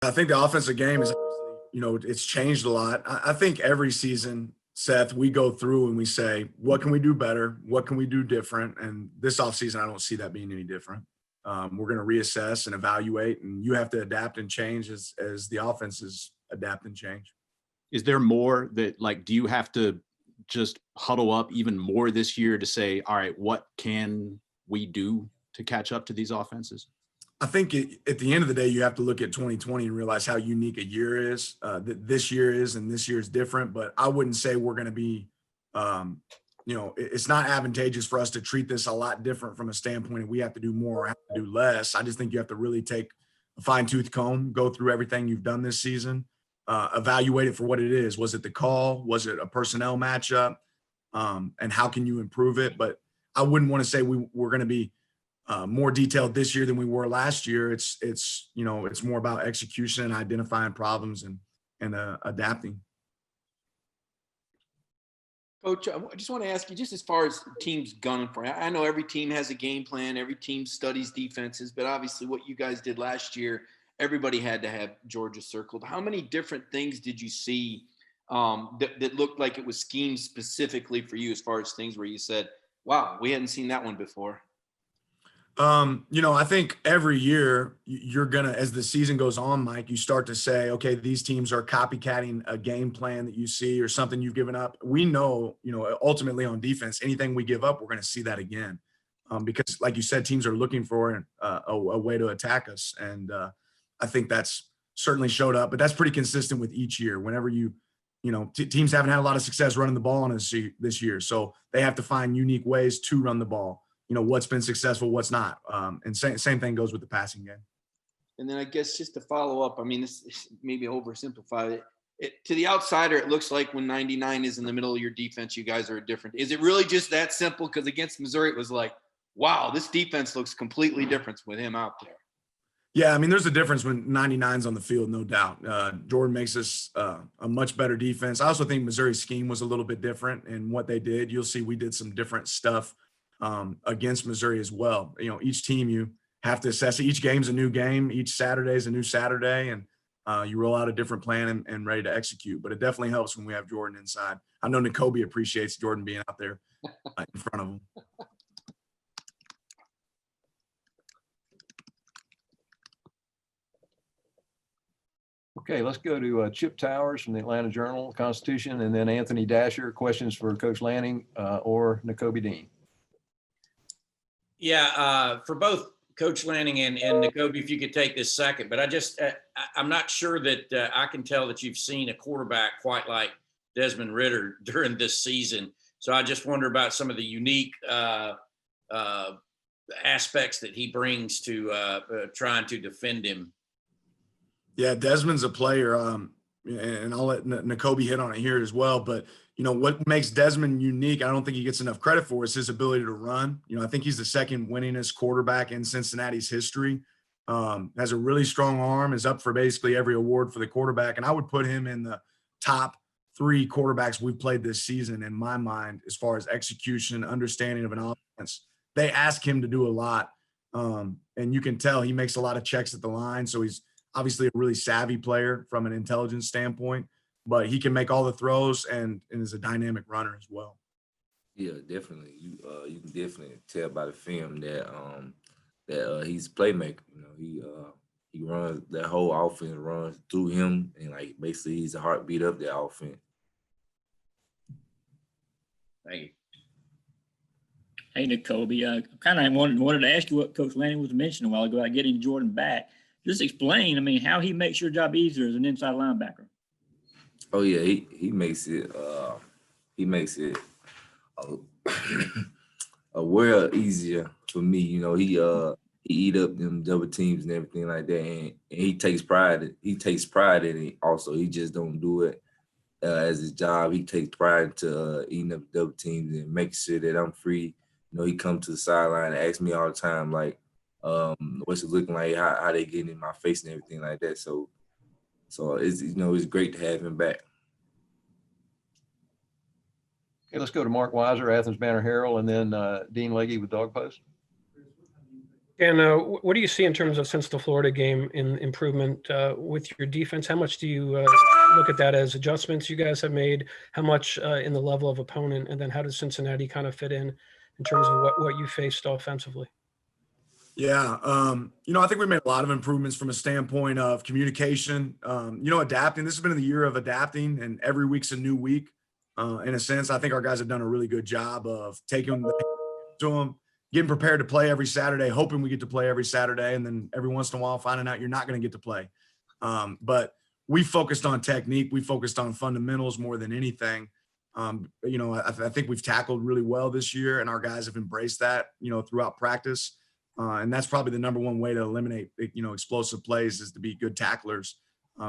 I think the offensive game is, it's changed a lot. I think every season, Seth, we go through and we say, what can we do better? What can we do different? And this offseason, I don't see that being any different. We're going to reassess and evaluate, and you have to adapt and change as the offenses adapt and change. Is there more that, like, do you have to just huddle up even more this year to say, all right, what can we do to catch up to these offenses? I think at the end of the day, you have to look at 2020 and realize how unique a year is. This year is, and this year is different. But I wouldn't say we're going to be, it's not advantageous for us to treat this a lot different from a standpoint of we have to do more or have to do less. I just think you have to really take a fine-tooth comb, go through everything you've done this season, evaluate it for what it is. Was it the call? Was it a personnel matchup? And how can you improve it? But I wouldn't want to say we're going to be more detailed this year than we were last year. It's more about execution and identifying problems and adapting. Coach, I just want to ask you, just as far as teams gunning for it, I know every team has a game plan, every team studies defenses, but obviously what you guys did last year, everybody had to have Georgia circled. How many different things did you see that looked like it was schemed specifically for you, as far as things where you said, wow, we hadn't seen that one before? I think every year you're gonna, as the season goes on, Mike, you start to say, okay, these teams are copycatting a game plan that you see or something you've given up. We know, ultimately on defense, anything we give up, we're going to see that again. Because like you said, teams are looking for a way to attack us. And I think that's certainly showed up, but that's pretty consistent with each year. Whenever teams haven't had a lot of success running the ball on us this year. So they have to find unique ways to run the ball. What's been successful, what's not. And same thing goes with the passing game. And then I guess just to follow up, I mean, this maybe oversimplified it. To the outsider, it looks like when 99 is in the middle of your defense, you guys are different. Is it really just that simple? Because against Missouri, it was like, wow, this defense looks completely different with him out there. Yeah, I mean, there's a difference when 99's on the field, no doubt. Jordan makes us a much better defense. I also think Missouri's scheme was a little bit different in what they did. You'll see we did some different stuff against Missouri as well. Each team you have to assess. Each game's a new game. Each Saturday is a new Saturday, and you roll out a different plan and ready to execute. But it definitely helps when we have Jordan inside. I know Nakobe appreciates Jordan being out there in front of him. Okay, let's go to Chip Towers from the Atlanta Journal-Constitution, and then Anthony Dasher. Questions for Coach Lanning or Nakobe Dean. Yeah, for both Coach Lanning and Nakobe, if you could take this second. But I'm not sure that I can tell that you've seen a quarterback quite like Desmond Ridder during this season. So I just wonder about some of the unique aspects that he brings to trying to defend him. Yeah, Desmond's a player, and I'll let Nakobe hit on it here as well. But what makes Desmond unique, I don't think he gets enough credit for, is his ability to run. I think he's the second winningest quarterback in Cincinnati's history. Has a really strong arm, is up for basically every award for the quarterback. And I would put him in the top 3 quarterbacks we've played this season, in my mind, as far as execution, understanding of an offense. They ask him to do a lot. And you can tell he makes a lot of checks at the line. So he's obviously a really savvy player from an intelligence standpoint, but he can make all the throws and is a dynamic runner as well. Yeah, definitely. You can definitely tell by the film that he's a playmaker. He runs, that whole offense runs through him, and like basically he's the heartbeat of the offense. Thank you. Hey, Nakobe, I kind of wanted to ask you what Coach Lanning was mentioning a while ago about getting Jordan back. Just explain, how he makes your job easier as an inside linebacker. Oh yeah, he makes it a world easier for me. He eat up them double teams and everything like that, and he takes pride. He takes pride in it. Also, he just don't do it as his job. He takes pride to eating up double teams and make sure that I'm free. He comes to the sideline and asks me all the time, like, what's it looking like, how they getting in my face and everything like that. So it's it's great to have him back. Okay, let's go to Mark Weiser, Athens Banner Herald, and then Dean Legge with Dog Post. And what do you see in terms of, since the Florida game, in improvement with your defense? How much do you look at that as adjustments you guys have made? How much in the level of opponent? And then how does Cincinnati kind of fit in terms of what you faced offensively? Yeah, I think we made a lot of improvements from a standpoint of communication, adapting. This has been the year of adapting, and every week's a new week. In a sense, I think our guys have done a really good job of taking to them, getting prepared to play every Saturday, hoping we get to play every Saturday, and then every once in a while finding out you're not going to get to play. But we focused on technique. We focused on fundamentals more than anything. I think we've tackled really well this year, and our guys have embraced that, throughout practice. And that's probably the number one way to eliminate, explosive plays, is to be good tacklers,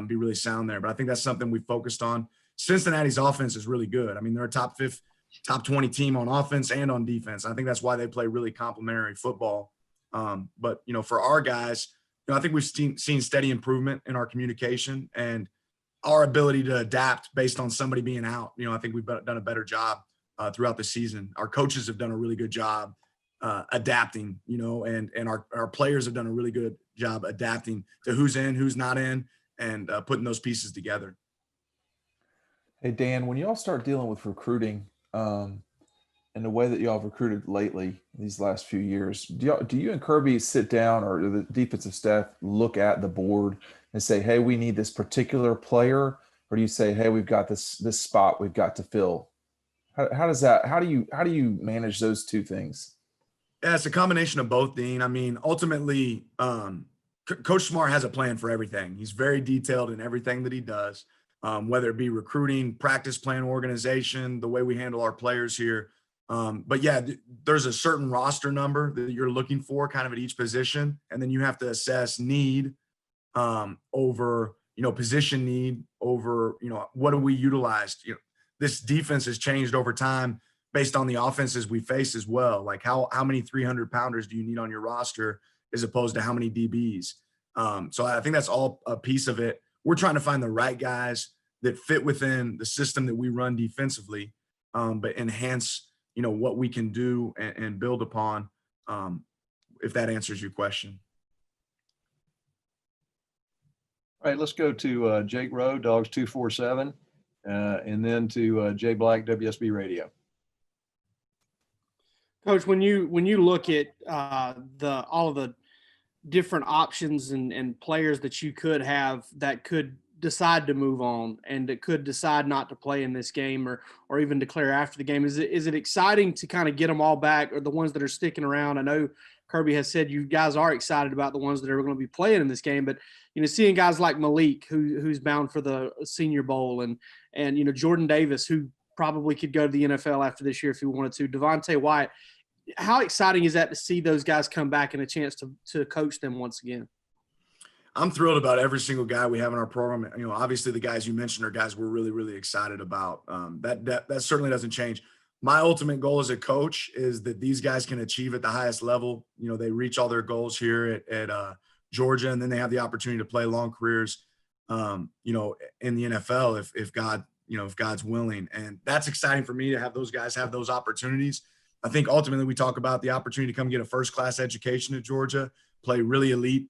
be really sound there. But I think that's something we focused on. Cincinnati's offense is really good. I mean, they're a top 20 team on offense and on defense. I think that's why they play really complementary football. But for our guys, I think we've seen steady improvement in our communication and our ability to adapt based on somebody being out. I think we've done a better job throughout the season. Our coaches have done a really good job adapting, and our players have done a really good job adapting to who's in, who's not in, and putting those pieces together. Hey, Dan, when y'all start dealing with recruiting and the way that y'all have recruited lately these last few years, do you and Kirby sit down, or the defensive staff look at the board and say, hey, we need this particular player? Or do you say, hey, we've got this spot we've got to fill? How do you manage those two things? Yeah, it's a combination of both, Dean. I mean, ultimately, Coach Smart has a plan for everything. He's very detailed in everything that he does, whether it be recruiting, practice plan organization, the way we handle our players here. But yeah, there's a certain roster number that you're looking for kind of at each position. And then you have to assess need over, position need over, what do we utilize? This defense has changed over time based on the offenses we face as well. Like how many 300 pounders do you need on your roster as opposed to how many DBs? So I think that's all a piece of it. We're trying to find the right guys that fit within the system that we run defensively, but enhance, what we can do and build upon, if that answers your question. All right, let's go to Jake Rowe, Dogs 247, and then to Jay Black, WSB Radio. Coach, when you look at all of the different options and players that you could have that could decide to move on and that could decide not to play in this game or even declare after the game, is it exciting to kind of get them all back, or the ones that are sticking around? I know Kirby has said you guys are excited about the ones that are going to be playing in this game, but seeing guys like Malik who's bound for the Senior Bowl and Jordan Davis, who probably could go to the NFL after this year if he wanted to, Devontae Wyatt. How exciting is that to see those guys come back and a chance to coach them once again? I'm thrilled about every single guy we have in our program. Obviously the guys you mentioned are guys we're really, really excited about. That certainly doesn't change. My ultimate goal as a coach is that these guys can achieve at the highest level. They reach all their goals here at Georgia, and then they have the opportunity to play long careers, in the NFL if God's willing. And that's exciting for me to have those guys have those opportunities. I think ultimately we talk about the opportunity to come get a first-class education at Georgia, play really elite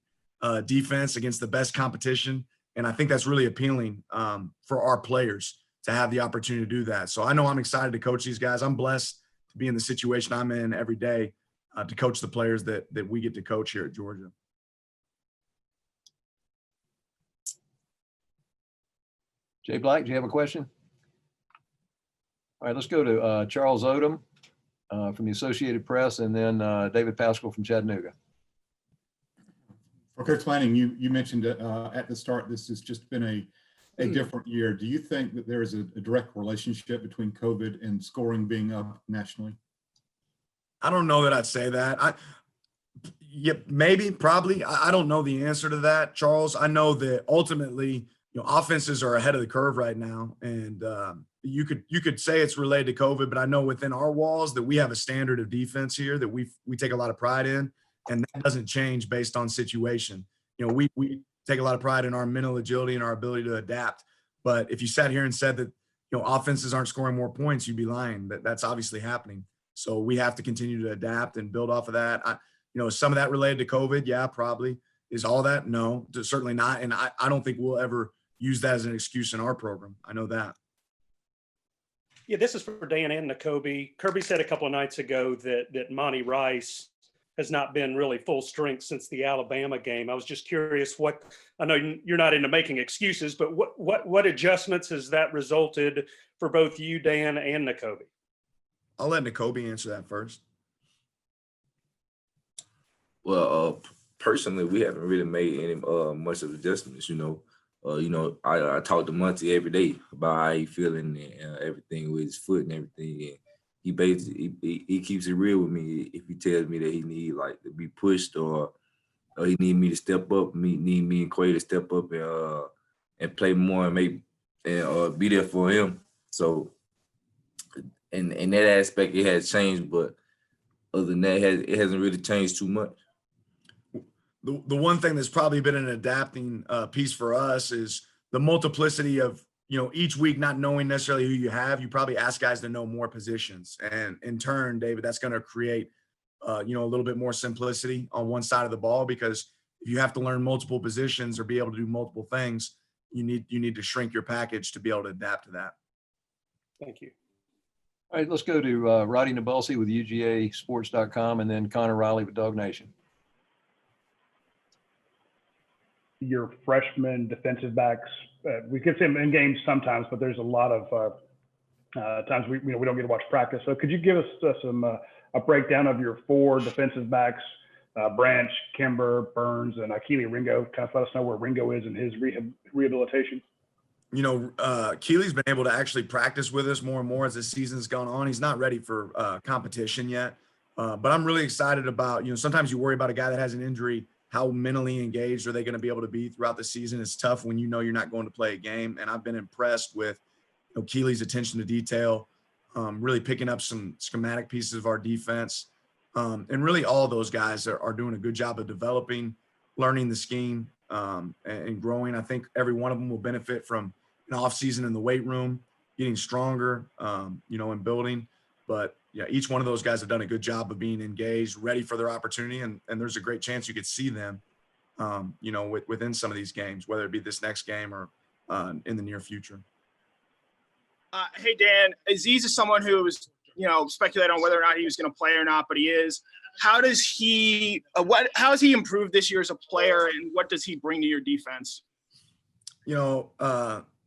defense against the best competition. And I think that's really appealing for our players to have the opportunity to do that. So I know I'm excited to coach these guys. I'm blessed to be in the situation I'm in every day to coach the players that we get to coach here at Georgia. Jay Black, do you have a question? All right, let's go to Charles Odom from the Associated Press, and then David Pascal from Chattanooga. For Coach Lanning, you mentioned at the start, this has just been a different year. Do you think that there is a direct relationship between COVID and scoring being up nationally? I don't know that I'd say that. Maybe, probably. I don't know the answer to that, Charles. I know that ultimately, offenses are ahead of the curve right now, and you could say it's related to COVID, but I know within our walls that we have a standard of defense here that we take a lot of pride in, and that doesn't change based on situation. We take a lot of pride in our mental agility and our ability to adapt. But if you sat here and said that offenses aren't scoring more points, you'd be lying. That's obviously happening. So we have to continue to adapt and build off of that. Is some of that related to COVID? Yeah, probably. Is all that? No, certainly not. And I don't think we'll ever use that as an excuse in our program. I know that. Yeah, this is for Dan and Nakobe. Kirby said a couple of nights ago that Monty Rice has not been really full strength since the Alabama game. I was just curious I know you're not into making excuses, but what adjustments has that resulted for both you, Dan, and Nakobe? I'll let Nakobe answer that first. Well, personally, we haven't really made any much of adjustments. I talk to Monty every day about how he feeling and everything with his foot and everything. And he basically he keeps it real with me. If he tells me that he need like to be pushed or he need me to step up, need me and Quay to step up and play more and be there for him. So, in that aspect, it has changed, but other than that, it hasn't really changed too much. The one thing that's probably been an adapting piece for us is the multiplicity of, each week not knowing necessarily who you have. You probably ask guys to know more positions. And in turn, David, that's going to create, a little bit more simplicity on one side of the ball, because if you have to learn multiple positions or be able to do multiple things, you need to shrink your package to be able to adapt to that. Thank you. All right, let's go to Roddy Nabulsi with UGAsports.com and then Connor Riley with Dog Nation. Your freshman defensive backs, we can see them in games sometimes, but there's a lot of times we don't get to watch practice. So could you give us a breakdown of your 4 defensive backs, Branch, Kimber, Burns, and Keely Ringo? Kind of let us know where Ringo is in his rehabilitation. Keely's been able to actually practice with us more and more as the season's gone on. He's not ready for competition yet, but I'm really excited about, sometimes you worry about a guy that has an injury. How mentally engaged are they going to be able to be throughout the season? It's tough when you're not going to play a game. And I've been impressed with Keely's attention to detail, really picking up some schematic pieces of our defense. And really all of those guys are doing a good job of developing, learning the scheme, and growing. I think every one of them will benefit from an off season in the weight room, getting stronger, and building. But yeah, each one of those guys have done a good job of being engaged, ready for their opportunity. And there's a great chance you could see them, within some of these games, whether it be this next game or in the near future. Hey, Dan, Aziz is someone who was, speculating on whether or not he was going to play or not, but he is. How does he, how has he improved this year as a player, and what does he bring to your defense?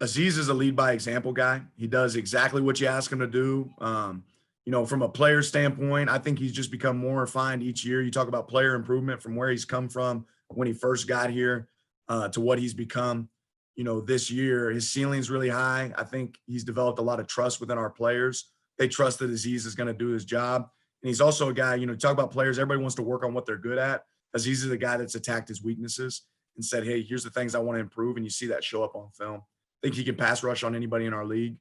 Aziz is a lead by example guy. He does exactly what you ask him to do. From a player standpoint, I think he's just become more refined each year. You talk about player improvement from where he's come from when he first got here to what he's become, this year. His ceiling's really high. I think he's developed a lot of trust within our players. They trust that Aziz is going to do his job. And he's also a guy, talk about players, everybody wants to work on what they're good at. Aziz is a guy that's attacked his weaknesses and said, hey, here's the things I want to improve. And you see that show up on film. I think he can pass rush on anybody in our league.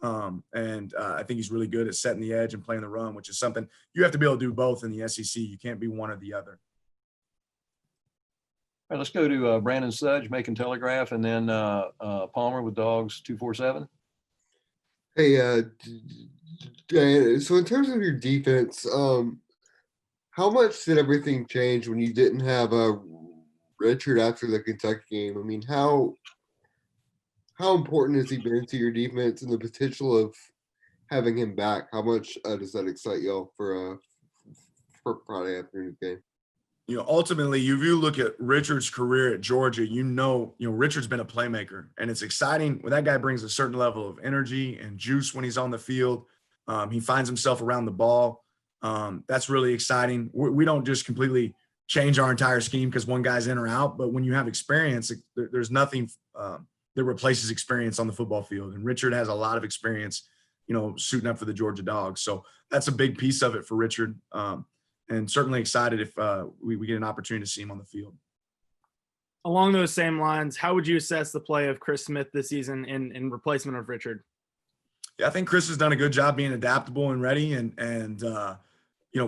I think he's really good at setting the edge and playing the run, which is something you have to be able to do both in the SEC. You can't be one or the other. All right, let's go to Brandon Sudge, Macon Telegraph, and then Palmer with Dogs 247. Hey, Dan, so in terms of your defense, how much did everything change when you didn't have Richard after the Kentucky game? I mean, how important has he been to your defense and the potential of having him back? How much does that excite y'all for Friday afternoon game? Ultimately, if you look at Richard's career at Georgia, Richard's been a playmaker, and it's exciting when that guy brings a certain level of energy and juice when he's on the field. He finds himself around the ball. That's really exciting. We don't just completely change our entire scheme because one guy's in or out, but when you have experience, there's nothing that replaces experience on the football field. And Richard has a lot of experience, suiting up for the Georgia Dogs. So that's a big piece of it for Richard. And certainly excited if we get an opportunity to see him on the field. Along those same lines, how would you assess the play of Chris Smith this season in replacement of Richard? Yeah, I think Chris has done a good job being adaptable and ready. And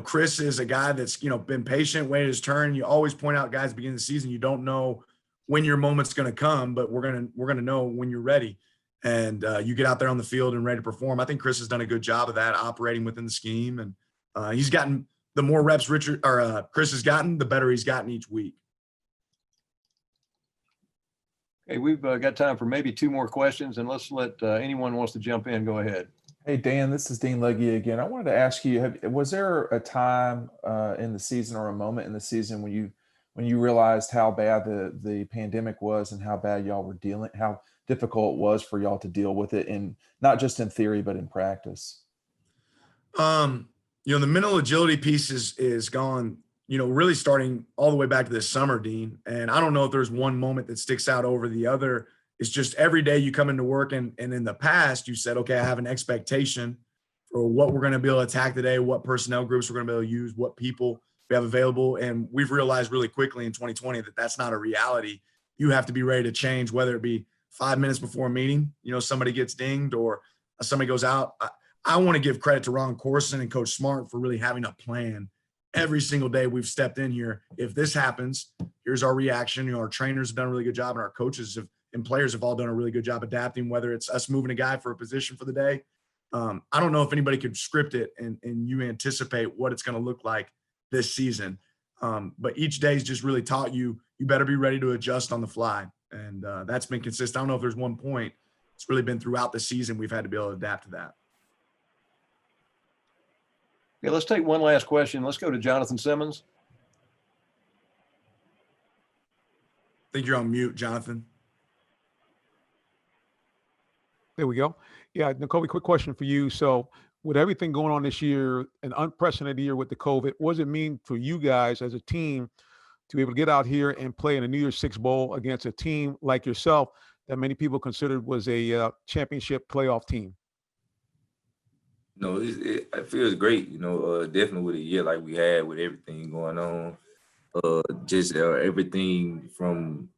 Chris is a guy that's, been patient, waited his turn. You always point out guys beginning of the season, you don't know when your moment's going to come, but we're going to know when you're ready. And you get out there on the field and ready to perform. I think Chris has done a good job of that, operating within the scheme. And he's gotten the more reps Chris has gotten, the better he's gotten each week. Okay, we've got time for maybe 2 more questions, and let's let anyone who wants to jump in, go ahead. Hey, Dan, this is Dean Legge again. I wanted to ask you, was there a time in the season or a moment in the season when you realized how bad the pandemic was and how bad y'all were dealing, how difficult it was for y'all to deal with it, and not just in theory, but in practice? The mental agility piece is gone, really starting all the way back to this summer, Dean. And I don't know if there's one moment that sticks out over the other. It's just every day you come into work and in the past you said, okay, I have an expectation for what we're going to be able to attack today, what personnel groups we're going to be able to use, what people we have available. And we've realized really quickly in 2020 that that's not a reality. You have to be ready to change, whether it be 5 minutes before a meeting, somebody gets dinged or somebody goes out. I want to give credit to Ron Corson and Coach Smart for really having a plan. Every single day we've stepped in here. If this happens, here's our reaction. Our trainers have done a really good job, and our coaches and players have all done a really good job adapting, whether it's us moving a guy for a position for the day. I don't know if anybody could script it and you anticipate what it's going to look like this season. But each day's just really taught you better be ready to adjust on the fly. And that's been consistent. I don't know if there's one point. It's really been throughout the season we've had to be able to adapt to that. Okay, let's take one last question. Let's go to Jonathan Simmons. I think you're on mute, Jonathan. There we go. Yeah, Nakobe, quick question for you. So with everything going on this year, an unprecedented year with the COVID, what does it mean for you guys as a team to be able to get out here and play in a New Year's Six Bowl against a team like yourself that many people considered was a championship playoff team? It feels great, definitely with a year like we had with everything going on. Everything from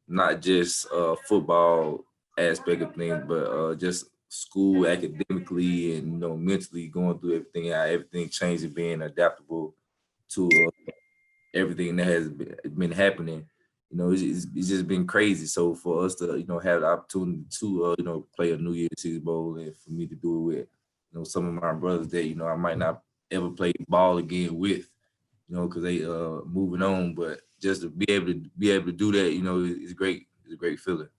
not just football aspect of things, but just school academically and, mentally going through everything, how everything changed and being adaptable to everything that has been happening. It's just been crazy. So for us to, have the opportunity to, play a New Year's Six Bowl, and for me to do it with, some of my brothers that, I might not ever play ball again with, because they moving on. But just to be able to do that, it's great. It's a great feeling.